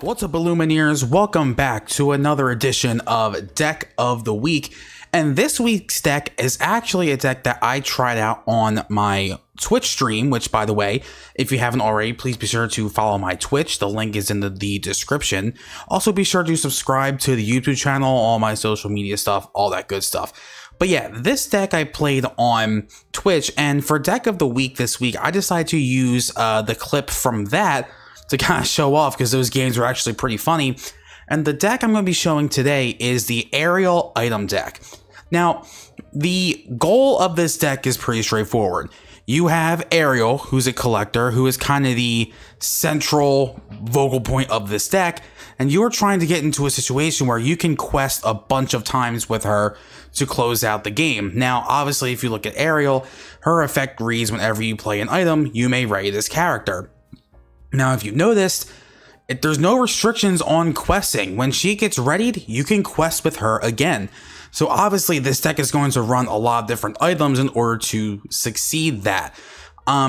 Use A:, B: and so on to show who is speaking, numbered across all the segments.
A: What's up, Illumineers? Welcome back to another edition of Deck of the Week. And this week's deck is actually a deck that I tried out on my Twitch stream, which, by the way, if you haven't already, please be sure to follow my Twitch. The link is in the description. Also, be sure to subscribe to the YouTube channel, all my social media stuff, all that good stuff. But yeah, this deck I played on Twitch, and for Deck of the Week this week, I decided to use the clip from that to kind of show off, because those games were actually pretty funny. And the deck I'm going to be showing today is the Ariel item deck. Now, the goal of this deck is pretty straightforward. You have Ariel, who's a collector, who is kind of the central vocal point of this deck, and you're trying to get into a situation where you can quest a bunch of times with her to close out the game. Now, obviously, if you look at Ariel, her effect reads whenever you play an item, you may ready this character. Now, if you've noticed, there's no restrictions on questing. When she gets readied, you can quest with her again. So obviously, this deck is going to run a lot of different items in order to succeed that.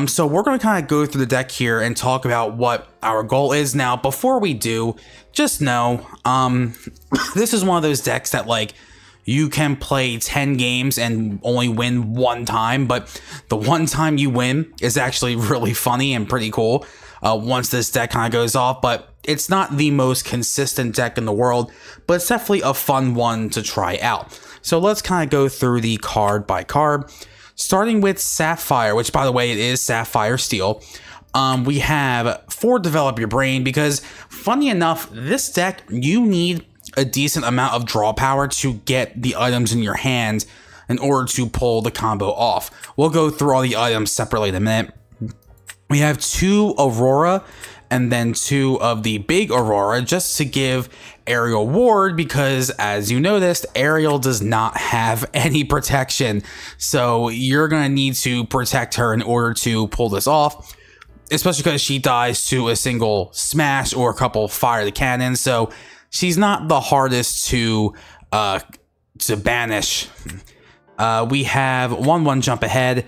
A: So we're going to kind of go through the deck here and talk about what our goal is. Now, before we do, just know, this is one of those decks that, like, you can play 10 games and only win one time, but the one time you win is actually really funny and pretty cool once this deck kind of goes off. But it's not the most consistent deck in the world, but it's definitely a fun one to try out. So let's kind of go through the card by card, starting with Sapphire, which, by the way, it is Sapphire Steel. We have for Develop Your Brain, because funny enough, this deck, you need a decent amount of draw power to get the items in your hand in order to pull the combo off. We'll go through all the items separately in a minute. We have 2 Aurora and then 2 of the big Aurora, just to give Ariel ward, because as you noticed, Ariel does not have any protection. So you're going to need to protect her in order to pull this off, especially because she dies to a single smash or a couple fire the cannon. So she's not the hardest to banish. We have 1/1 jump ahead,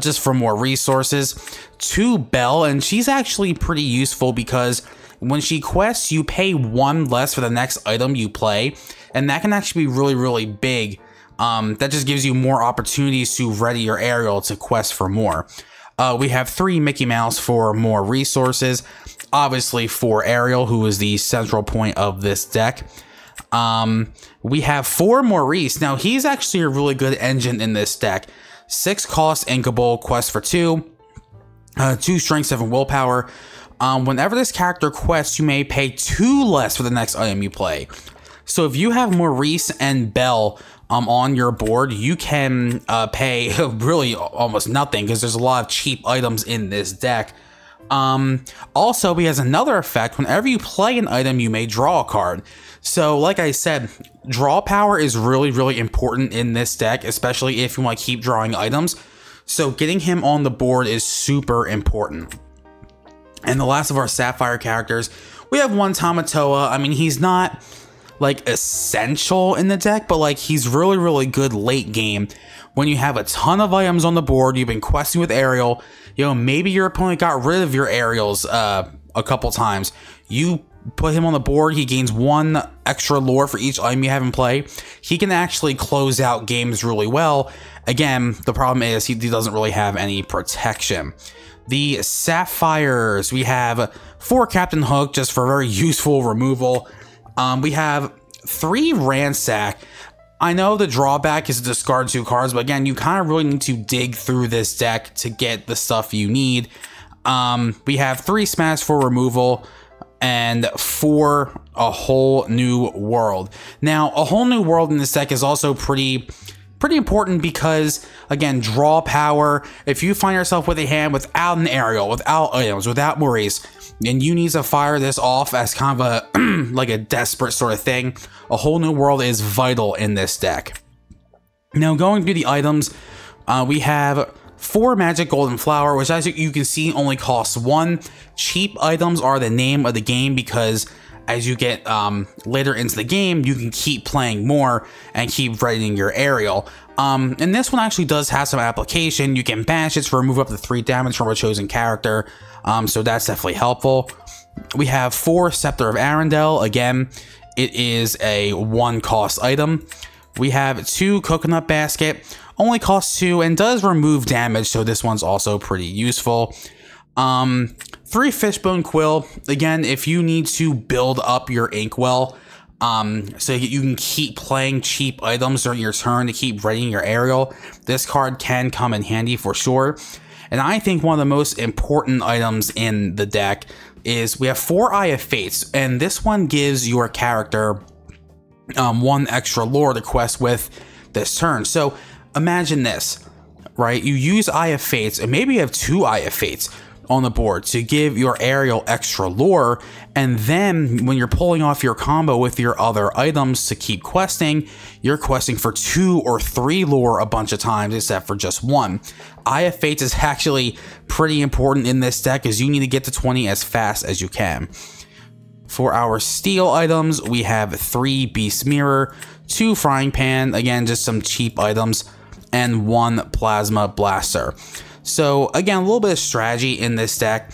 A: just for more resources. 2 Belle, and she's actually pretty useful because when she quests, you pay 1 less for the next item you play, and that can actually be really, really big. That just gives you more opportunities to ready your Ariel to quest for more. We have 3 Mickey Mouse for more resources, obviously for Ariel, who is the central point of this deck. We have 4 Maurice. Now, he's actually a really good engine in this deck. 6 cost Inkable, quest for 2, 2 strength, 7 willpower. Whenever this character quests, you may pay 2 less for the next item you play. So if you have Maurice and Belle on your board, you can pay really almost nothing, because there's a lot of cheap items in this deck. Also, he has another effect. Whenever you play an item, you may draw a card. So like I said, draw power is really, really important in this deck, especially if you want to keep drawing items. So getting him on the board is super important. And the last of our Sapphire characters, we have 1 Tamatoa. I mean, he's not like essential in the deck, but like he's really, really good late game. When you have a ton of items on the board, you've been questing with Ariel, you know, maybe your opponent got rid of your Ariels a couple times. You put him on the board, he gains 1 extra lore for each item you have in play. He can actually close out games really well. Again, the problem is he doesn't really have any protection. The Sapphires, we have 4 Captain Hook, just for very useful removal. We have 3 Ransack. I know the drawback is to discard 2 cards, but again, you kind of really need to dig through this deck to get the stuff you need. We have 3 Smash for removal and 4 A Whole New World. Now, A Whole New World in this deck is also pretty important because, again, draw power. If you find yourself with a hand without an Ariel, without items, without Maurice, and you need to fire this off as kind of a like a desperate sort of thing, A Whole New World is vital in this deck. Now, going through the items, we have 4 Magic Golden Flower, which, as you can see, only costs 1. Cheap items are the name of the game, because as you get later into the game, you can keep playing more and keep readying your Ariel. And this one actually does have some application. You can banish it to remove up to 3 damage from a chosen character, so that's definitely helpful. We have 4 Scepter of Arendelle. Again, it is a 1 cost item. We have 2 Coconut Basket, only costs 2 and does remove damage, so this one's also pretty useful. 3 Fishbone Quill. Again, if you need to build up your Inkwell, so you can keep playing cheap items during your turn to keep readying your Ariel, this card can come in handy for sure. And I think one of the most important items in the deck is we have 4 Eye of Fates, and this one gives your character 1 extra lore to quest with this turn. So imagine this, right? You use Eye of Fates, and maybe you have 2 Eye of Fates on the board to give your Ariel extra lore, and then when you're pulling off your combo with your other items to keep questing, you're questing for 2 or 3 lore a bunch of times instead for just 1. Eye of Fates is actually pretty important in this deck as you need to get to 20 as fast as you can. For our steel items, we have 3 Beast Mirror, 2 Frying Pan, again just some cheap items, and 1 Plasma Blaster. So again, a little bit of strategy in this deck.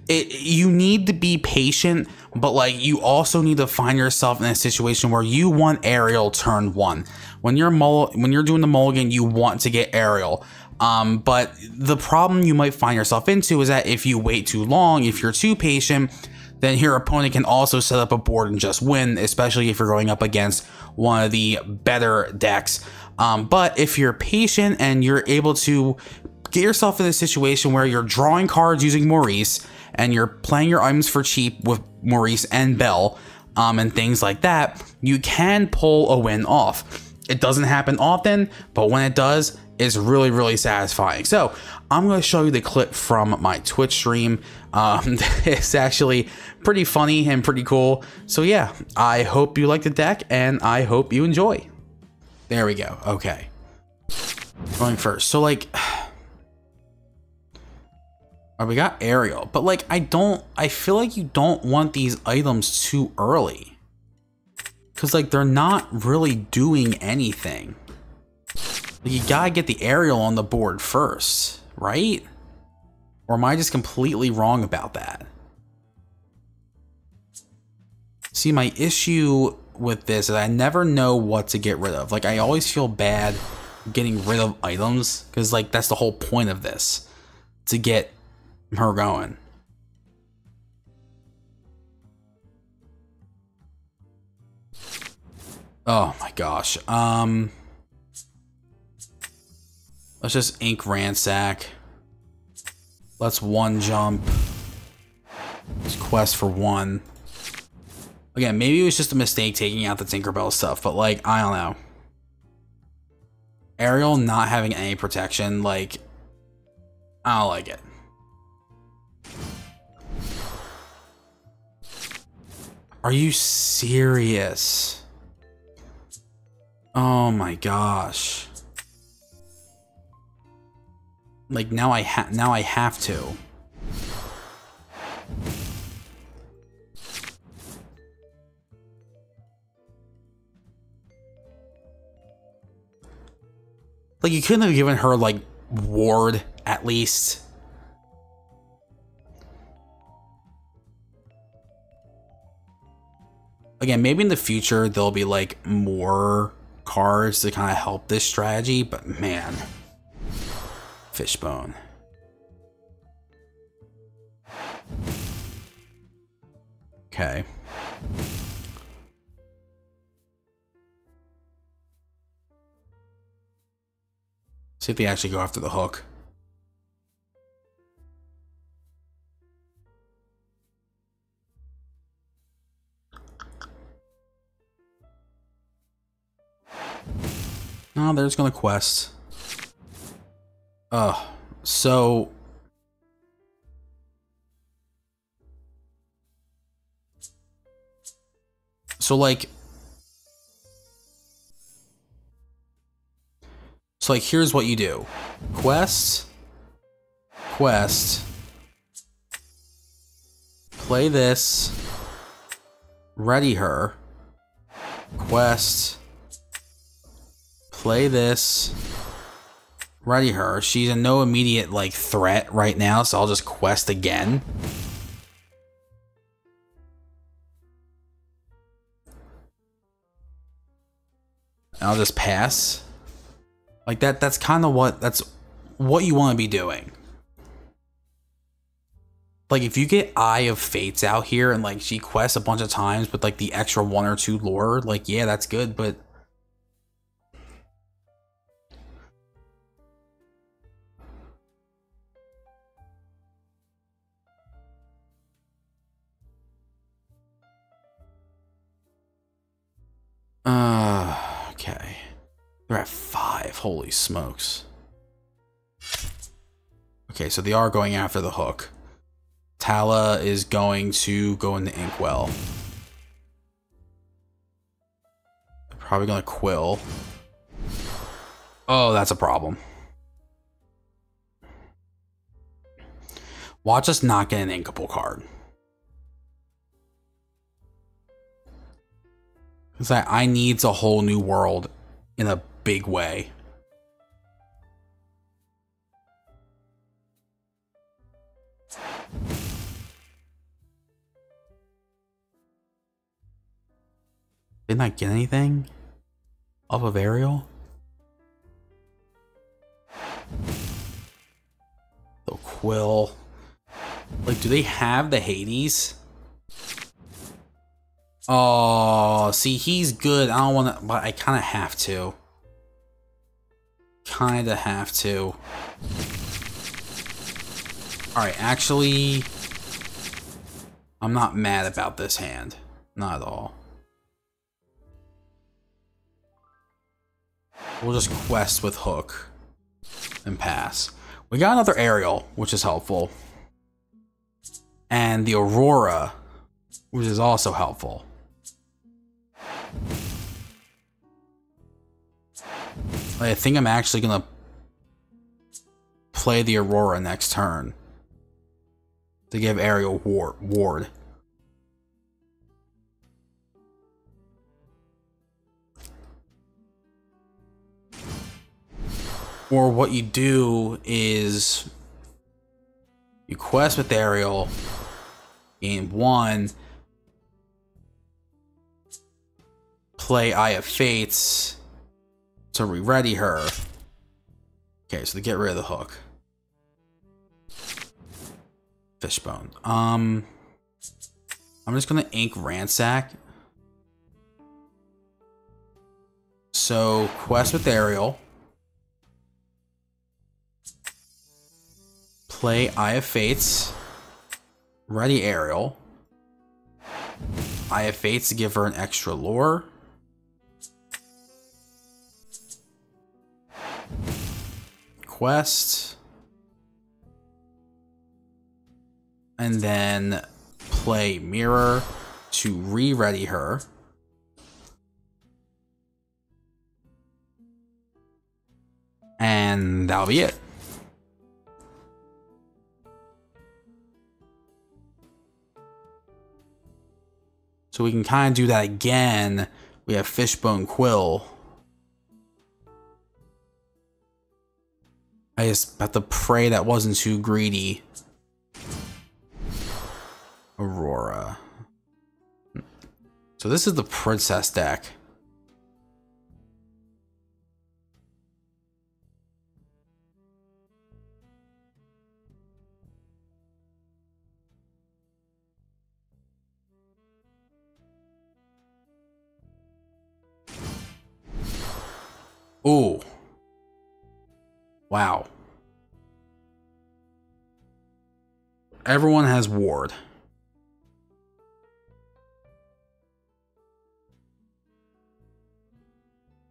A: You need to be patient, but like you also need to find yourself in a situation where you want Ariel turn 1. When you're doing the mulligan, you want to get Ariel. But the problem you might find yourself into is that if you wait too long, if you're too patient, then your opponent can also set up a board and just win, especially if you're going up against one of the better decks. But if you're patient and you're able to get yourself in a situation where you're drawing cards using Maurice and you're playing your items for cheap with Maurice and Belle, and things like that, you can pull a win off. It doesn't happen often, but when it does, it's really, really satisfying. So I'm going to show you the clip from my Twitch stream. It's actually pretty funny and pretty cool. So yeah, I hope you like the deck and I hope you enjoy. There we go. Okay. Going first. So like, we got Ariel, but like, I feel like you don't want these items too early. Cause like, they're not really doing anything. You gotta get the Ariel on the board first, right? Or am I just completely wrong about that? See, my issue with this is I never know what to get rid of. Like, I always feel bad getting rid of items because like that's the whole point of this, to get her going. Oh my gosh. Let's just Ink Ransack. Let's 1 jump. Let's quest for 1. Again, maybe it was just a mistake taking out the Tinkerbell stuff, but like, I don't know. Ariel not having any protection, like, I don't like it. Are you serious? Oh my gosh. Like now I have to. Like you couldn't have given her like ward at least. Again, maybe in the future there'll be like more cards to kind of help this strategy, but man. Fishbone. Okay. See if they actually go after the hook. No, they're just gonna quest. So like here's what you do. Quest, play this, ready her, quest, play this, ready her. She's in no immediate like threat right now, so I'll just quest again. I'll just pass. Like that's kind of what you want to be doing. Like if you get Eye of Fates out here and like she quests a bunch of times with like the extra 1 or 2 lore, like yeah, that's good, but okay. They're at 5. Holy smokes. Okay, so they are going after the hook. Tala is going to go into Inkwell. They're probably going to Quill. Oh, that's a problem. Watch us not get an Inkable card. Because I needs a whole new world in a big way. Didn't I get anything off of Ariel? The Quill. Like, do they have the Hades? Oh, see, he's good. I don't want to, but I kind of have to. Kinda have to. Alright, actually, I'm not mad about this hand. Not at all. We'll just quest with Hook and pass. We got another Ariel, which is helpful. And the Aurora, which is also helpful. I think I'm actually gonna play the Aurora next turn to give Ariel ward. Or what you do is you quest with Ariel, gain 1, play Eye of Fates to re-ready her. Okay, so to get rid of the hook. Fishbone. I'm just gonna ink Ransack. So quest with Ariel. Play Eye of Fates. Ready Ariel. Eye of Fates to give her an extra lore. Quest. And then play Mirror to re-ready her. And that'll be it. So we can kind of do that again. We have Fishbone Quill. I just have to pray that wasn't too greedy. Aurora. So this is the Princess deck. Ooh. Wow. Everyone has ward.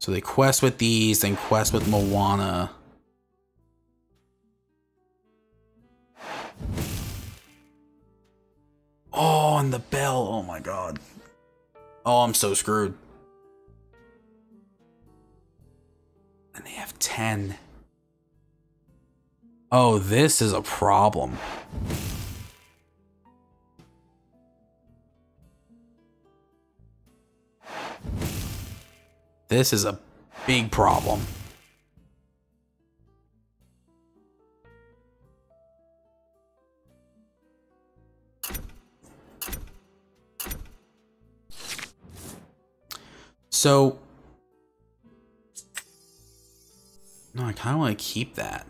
A: So they quest with these, then quest with Moana. Oh, and the bell. Oh my god. Oh, I'm so screwed. And they have 10. Oh, this is a problem. This is a big problem. So I kind of want to keep that.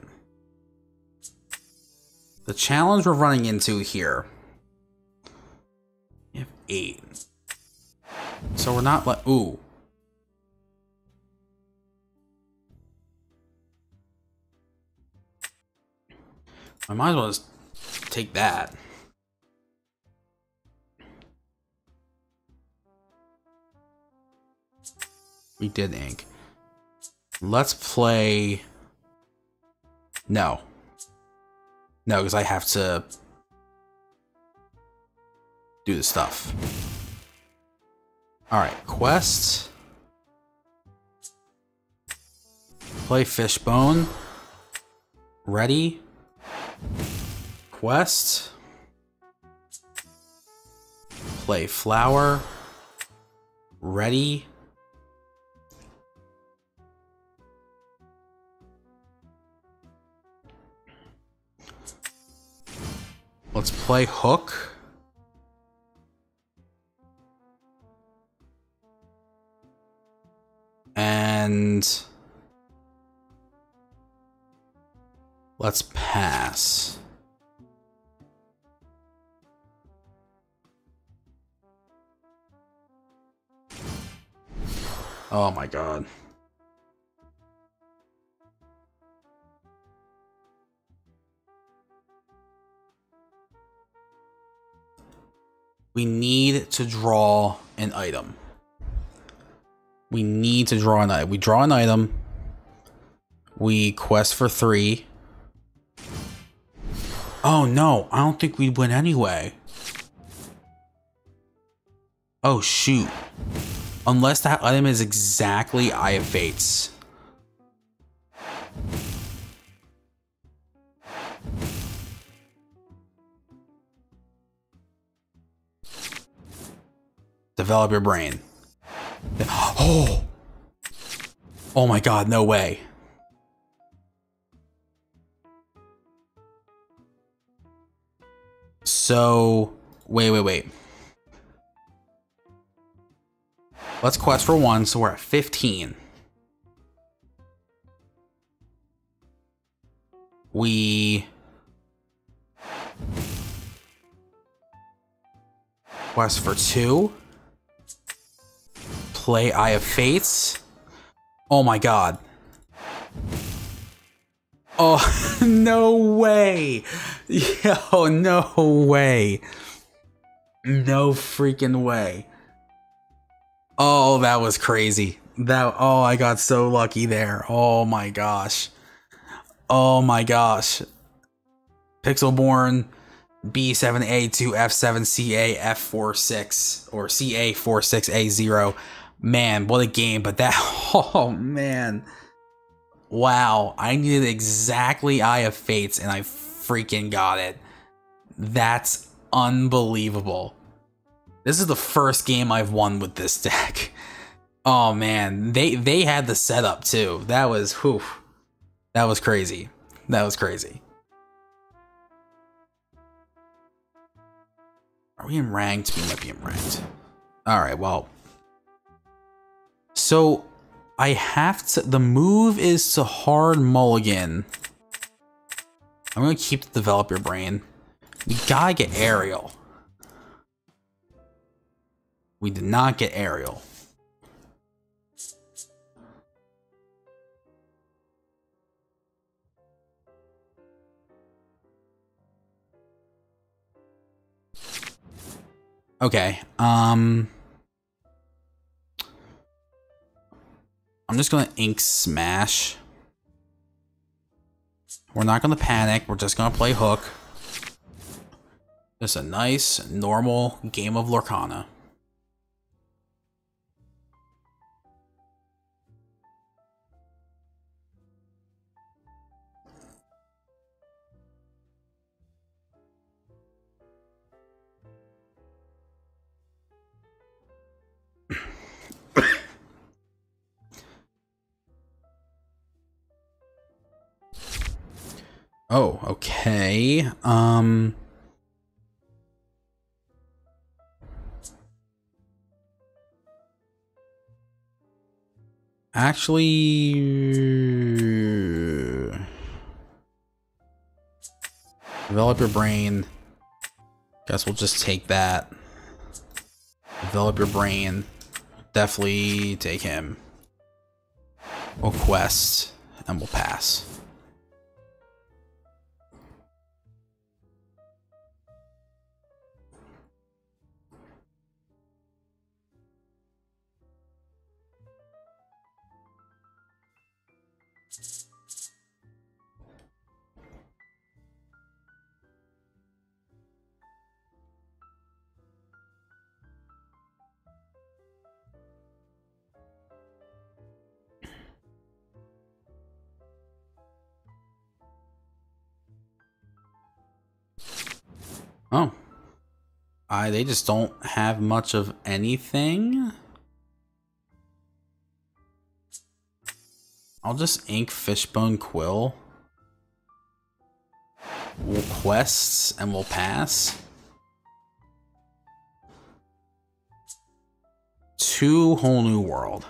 A: The challenge we're running into here. We have 8. So we're not like, ooh. I might as well just take that. We did ink. Let's play... No. No, because I have to do the stuff. Alright, quest. Play Fishbone. Ready. Quest. Play Flower. Ready. Let's play Hook. And let's pass. Oh my god. We need to draw an item. We need to draw an item. We draw an item. We quest for 3. Oh no, I don't think we'd win anyway. Oh shoot. Unless that item is exactly Eye of Fates. Develop your brain. Oh! Oh my god, no way. So, wait. Let's quest for 1, so we're at 15. We quest for 2. Play Eye of Fates. Oh my god. Oh, no way. Yo, no way. No freaking way. Oh, that was crazy. Oh, I got so lucky there. Oh my gosh. Oh my gosh. Pixelborn B7A2F7CA F46 or CA46A0. Man, what a game, but that, oh man. Wow, I needed exactly Eye of Fates and I freaking got it. That's unbelievable. This is the first game I've won with this deck. Oh man, they had the setup too. That was, whew. That was crazy. That was crazy. Are we in ranked? We might be in ranked. Alright, well. So, I have to... The move is to hard mulligan. I'm going to keep the develop your brain. We gotta get Ariel. We did not get Ariel. Okay, I'm just gonna ink smash. We're not gonna panic, we're just gonna play Hook. Just a nice, normal game of Lorcana. Oh, okay. Actually, Develop your brain. Guess we'll just take that. Develop your brain. Definitely take him. We'll quest and we'll pass. Oh. They just don't have much of anything. I'll just ink Fishbone Quill. We'll quests and we'll pass. 2 whole new world.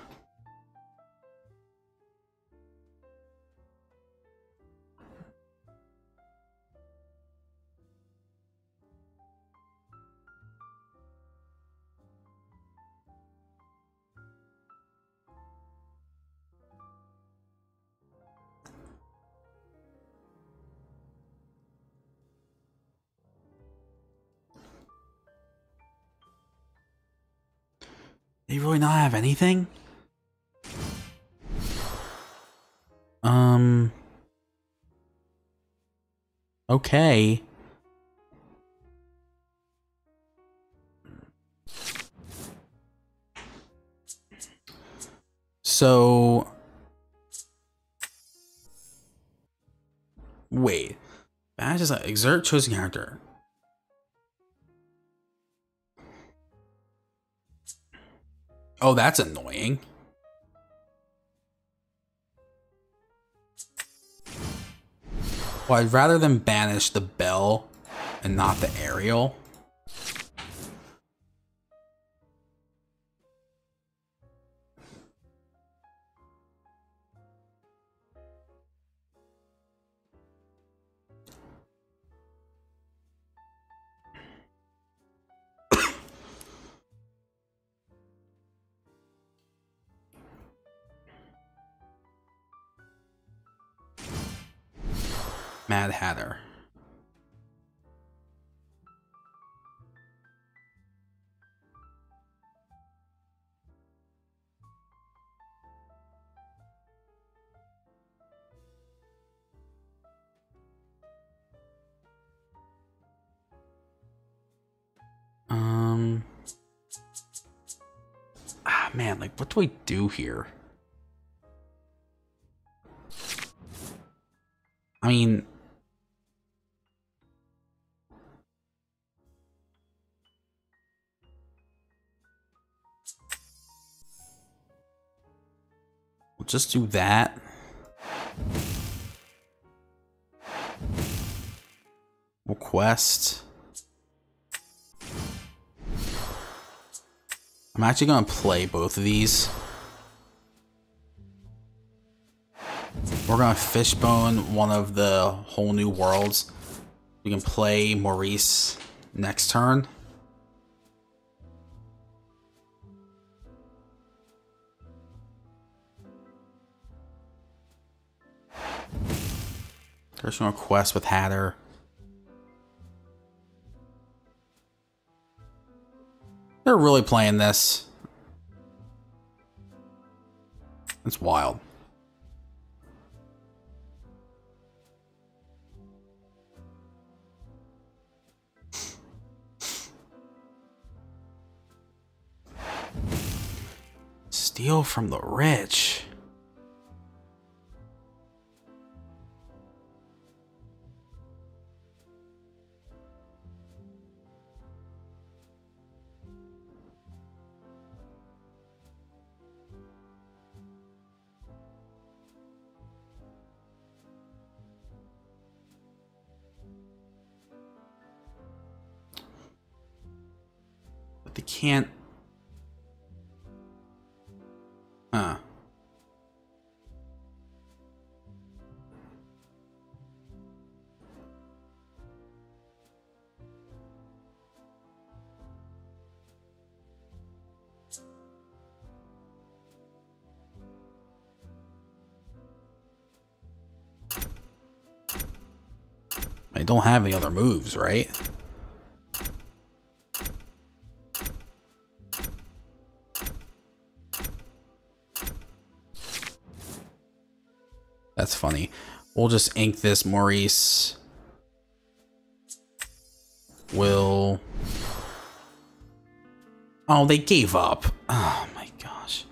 A: They really not have anything? Okay. So... Wait. Badge is like, exert chosen character. Oh, that's annoying. Well, I'd rather than banish the bell and not the Ariel. Mad Hatter. Man, like, what do I do here? I mean... We'll just do that. We'll quest. I'm actually gonna play both of these. We're gonna fishbone one of the whole new worlds. We can play Maurice next turn. First, we're gonna quest with Hatter. They're really playing this. It's wild. Steal from the rich. But they can't. Huh. I don't have any other moves, right? That's funny. We'll just ink this. Maurice will... Oh, they gave up. Oh my gosh.